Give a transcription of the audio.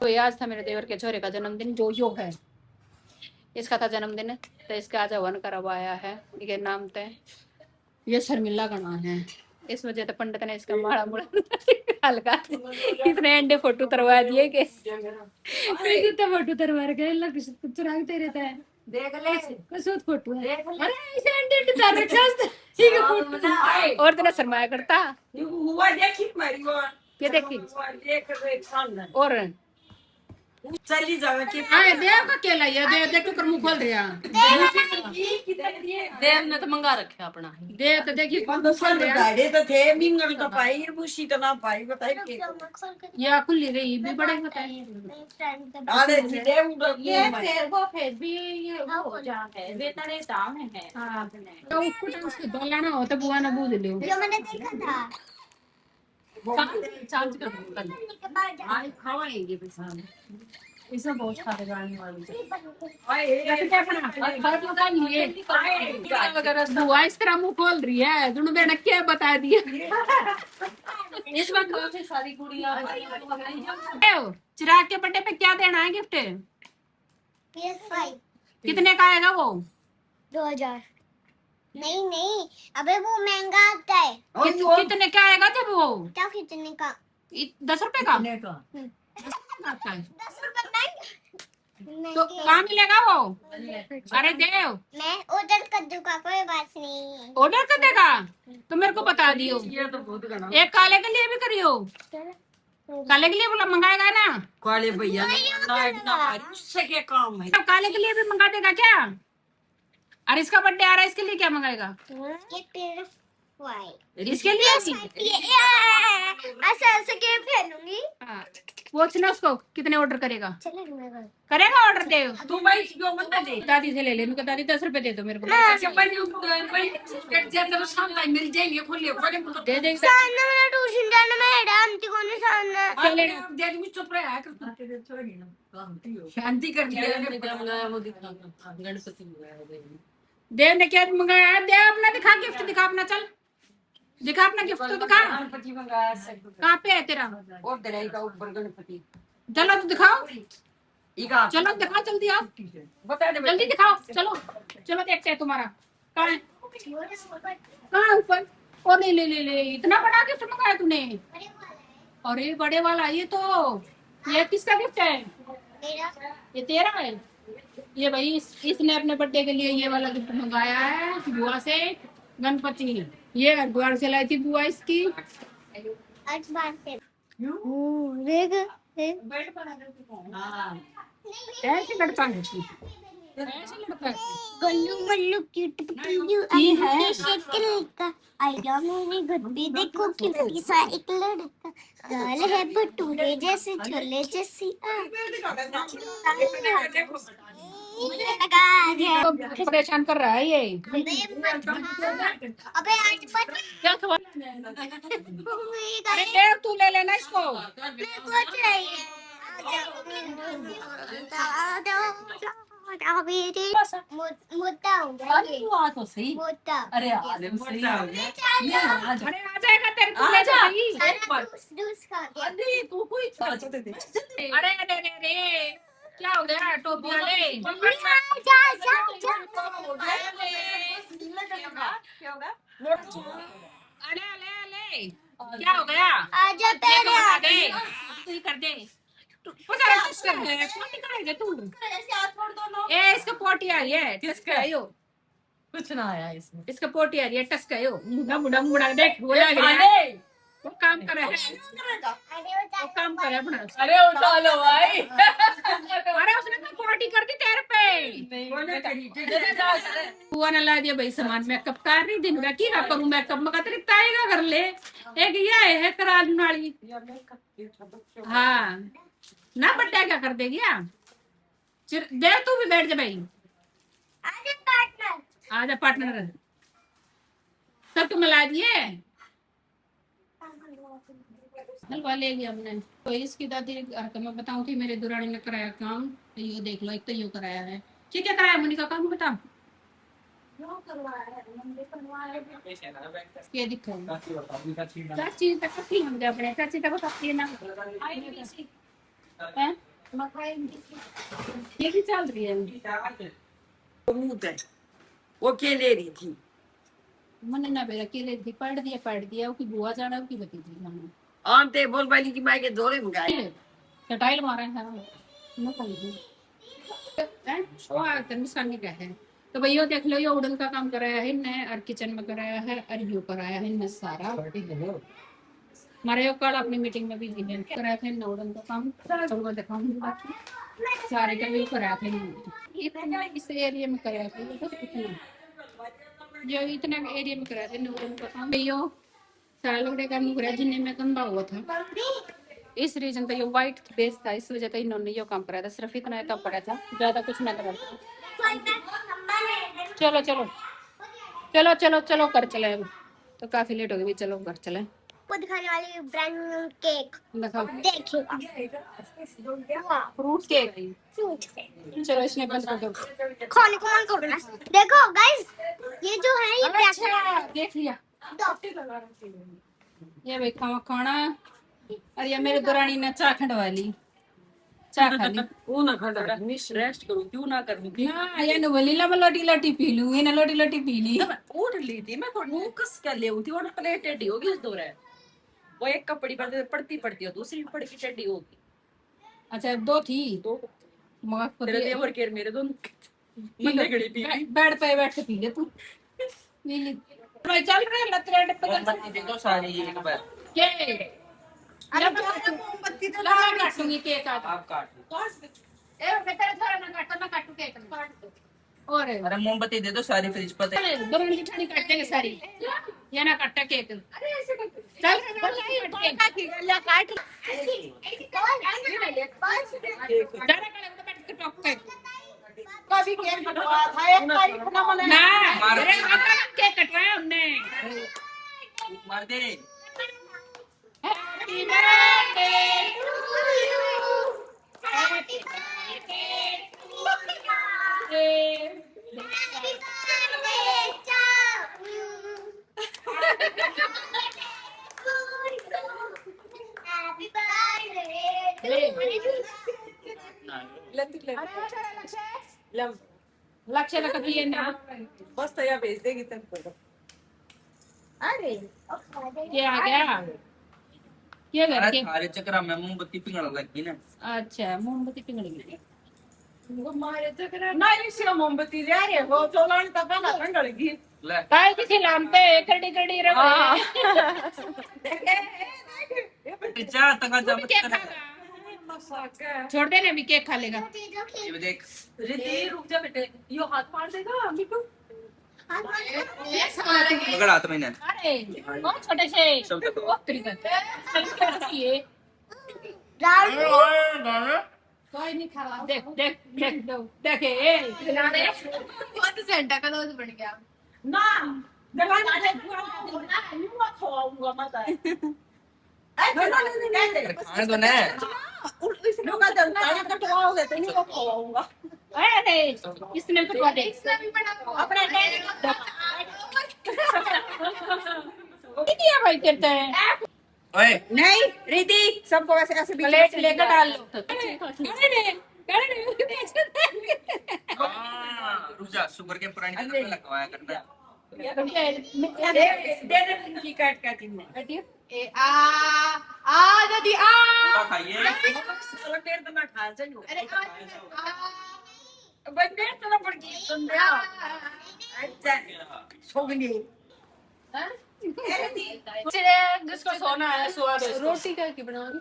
तो ये आज था मेरे देवर के छोरे का जन्मदिन, जो यो है, इसका था जन्मदिन। तो इसका आज हवन करवाया है, ये नाम थे, ये शर्मिला का नाम है। इस वजह से पंडित ने इसका माड़ा मुड़ा हल्का इतने अंडे फोटो तरवा दिए कि फोटो तरवा रखे लग चुराते रहता है। देख ले कसूत फोटो है। अरे ऐसे अंडे उतार रखा ठीक है फोटो और तेरा शर्माया करता हुआ देखी मारी वो ये देखी और चली जावे के हां देव का केला ये देव देख कर मुंह खोल रिया देव ने तो मंगा रखे अपना देव तो देखी कौन खोल रिया गाड़े तो थे मिंगल तो पाई बुशी तो ना पाई बताई के या खुली रही भी बड़े बताई अरे देव ये फिर वो फेस भी ये हो जा है वेतने दाम है हां तो उसको उसको डलाना हो तो बुआ ना बूझ लियो जो मैंने देखा था चांद कर कल आज खावाएंगे पैसा इसमें बहुत सारे गाने वाले बुआ इस तरह मुंह खोल रही है दोनों बहन क्या बता दिया इस बार काफी सारी कुड़ियां चिराग के बर्थडे पे क्या देना है गिफ्ट PS5 कितने का आएगा वो 2000 नहीं नहीं अबे वो महंगा आता है कितने का आएगा जब वो क्या कितने का 10 रुपए का 10 रुपए नहीं तो कहाँ मिलेगा वो अरे देव मैं ऑर्डर कर दूंगा कोई बात नहीं ऑर्डर कर देगा तो मेरे को बता दियो एक काले के लिए भी करियो काले के लिए बोला मंगाएगा ना काले भैया उससे क्या काम है काले के लिए भी मंगा देगा क्या अरे इसका बर्थडे आ रहा है इसके लिए क्या मंगाएगा इसके लिए ऐसे गेम खेलूंगी पूछना उसको कितने ऑर्डर करेगा करेगा ऑर्डर दे तू भाई जो मत दे दादी से ले ले उनका दादी 10 रुपए दे दो मेरे को मिल जाएंगे खोलिए दे दे ट्यूशन जाना मैडम तिकोने सामने दे मुझ चुप रहा है शांति कर लिया गणपति देव ने क्या मंगाया देव अपना दिखा गिफ्ट दिखा अपना चल दिखा अपना गिफ्ट तो दिखा गणपति मंगाया कहाँ पे है तेरा और तेरा का ऊपर गणपति चलो तो दिखाओ चलो दिखाओ जल्दी आओ बता दे जल्दी दिखाओ चलो चलो देखते हैं तुम्हारा कहाँ है कहाँ ऊपर और ले ले ले ले इतना बड़ा गिफ्ट मंगाया तूने अरे बड़े वाला ये तो ये किसका गिफ्ट है ये तेरा है ये भाई इसने अपने बर्थडे के लिए ये वाला गिफ्ट मंगाया है बुआ से गणपति ये हरिद्वार से लाई थी बुआ इसकी ऐसे लड़का है ऐसे लड़का है गल्लू मल्लू क्यूट है आया मेरे घर पे देखो क्यूटी सा एक लड़का लाल है भटूरे जैसे छोले जैसी परेशान कर रहा है ये अबे आज क्या अरे देव तू ले लेना इसको मोटा तो सही मोटा अरे आ जाएगा तेरे को ले जाएगी तू कोई अरे अरे अरे क्या हो गया टोपी वाले अरे अले अले क्या हो गया आजा दे कर दे इसका पोटी आ रही है कुछ ना आया इसमें इसका पोटी आ रही है टस का मुड़ा मुड़ा देख वो काम करे वो काम करे अपना अरे उठा लो भाई अरे उसने तो पोटी कर दी तेरे पे बुआ ने ला दिया भाई सामान मेकअप कर रही दिन में क्या करूं मेकअप में का तरीका आएगा कर ले एक ये है कराने वाली हाँ ना बड्डा क्या कर देगी दे तू भी बैठ जा भाई आजा पार्टनर सब तुम ला दिए हलवा ले लिया हमने तो इसकी दादी मैं बताऊं कि मेरे दुरानी ने कराया काम तो ये देख लो एक तो ये कराया है क्या क्या कराया मुनी का काम बता ये दिखो चाची तक हम अपने चाची तक बताती है ना ये भी चल रही है मुंह है वो क्या ले रही थी मन ना बेरा केले थी पढ़ दिया उसकी बुआ जाना उसकी भतीजी जाना आम ते बोल वाली की माँ के दौरे में गए चटाइल मारा है ना कहीं हैं वो आकर निशानी का है तो भैया देख लो ये उड़न का काम कराया है इनने और किचन में कराया है और यू कराया है इनने सारा हमारे यो कल अपनी मीटिंग में भी जिन्हें कराया था इनने उड़न का काम चलो दिखाऊंगी बाकी सारे का भी कराया था इन्होंने इतना इस एरिया में कराया था ये बस इतना जो इतना एरिया में कराया था इन्होंने उड़न का काम भैया सारा लोग का काम कराया जिन्हें में गंदा हुआ था इस रीजन पे ये व्हाइट बेस था इस वजह से इन्होंने ये काम कराया था सिर्फ इतना काम कराया था ज्यादा कुछ ना करा चलो चलो चलो चलो चलो कर चले अब तो काफी लेट हो गई चलो घर चले वो दिखाने वाली ब्रांड न्यू केक दिखाओ देखिएगा फ्रूट केक फ्रूट केक चलो इसने बंद कर दो खाने को मन कर रहा है देखो गाइस ये जो है ये ब्लैक अच्छा देख लिया दो ये भाई खाना और ये मेरे दुरानी ने चाय खंडवा ली चाय खा ली वो ना खड़ा मिस रेस्ट करूं क्यों ना करूं ना ये नो लीला में लोटी लोटी पी लूं ये ना लोटी लोटी पी ली उठ ली थी मैं मुंह कस कर ले थी और प्लेट टेढ़ी होगी इस दौरे वो एक कपड़ी पड़ती पड़ती है दूसरी पड़ की टेढ़ी होगी अच्छा दो थी तो मगर खुद तेरे ही- देवर के मेरे दोनों पी लो। बेड पे बैठ के पी ले तू पी ली भाई चल रहे लत रेड पे दे दो सारी एक बार के अरे मोमबत्ती तो ला काटूंगी केक आज आप काट लो ए बेटा थोड़ा ना काटू केक काट दो और अरे मोमबत्ती दे दो सारी फ्रिज पर दोनों की ठानी काटेंगे सारी ये ना काटा केक अरे ऐसे चल काट कभी केक कटवाया था एक तारीख ना मने ना अरे केक कटवाया हमने मार दे happy birthday to you happy birthday to you happy Lakshya लगा दिए ना बस तो या भेज देगी तुमको अरे ये आ गया ये अरे करके थारे चक्कर में मोमबत्ती पिघल लगी ना अच्छा मोमबत्ती पिघल गई नहीं सिर्फ मोमबत्ती जा रही है वो चोलान तक ना कंडलगी ले काय किसी लामते करडी करडी रे टीचा तंगा जब केक खागा छोड़ दे ना भी केक खा लेगा ये देख रिद्धि रुक जा बेटे यो हाथ मार देगा अम्मी को पकड़ हाथ में ने अरे बहुत छोटे से सब तक बहुत तरीका ये कोई नहीं खा रहा देख देख देख दो देखे ए बहुत सेंटा का दोस्त बन गया ना जवान आने पूरा ना न्यू मत होऊंगा मत है खाने दो ना लोग जब ताने कटवाओगे तो नहीं खवाऊंगा अरे इसने कटवा दे इसने भी बना अपने क्या भाई करते हैं ओए नहीं रिद्धि सबको ऐसे ऐसे प्लेट लेकर डाल लो रुक जा शुगर के पुरानी तरफ लगवाया करना की काट काट में ए आ दादी आ तो खाइए साला पेड़ तो मैं खा चलूं अरे आ बंदे तो ना पड़ गई सुन रहा अच्छा सोगनी चले जिसको सोना है सुआ रोटी का की बनाओ